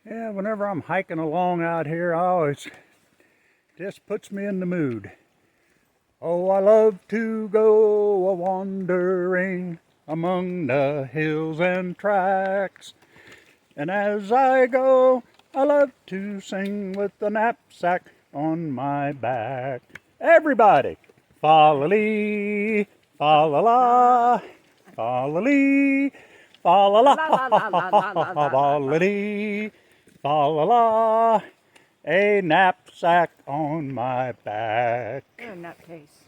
Yeah, whenever I'm hiking along out here, I always just puts me in the mood. Oh, I love to go a-wandering among the hills and tracks. And as I go, I love to sing with the knapsack on my back. Everybody! Fa-la-lee, fa-la-la, fa-la-lee, fa-la-la, fa-la-lee, fa-la-la, a knapsack on my back. You're a nutcase.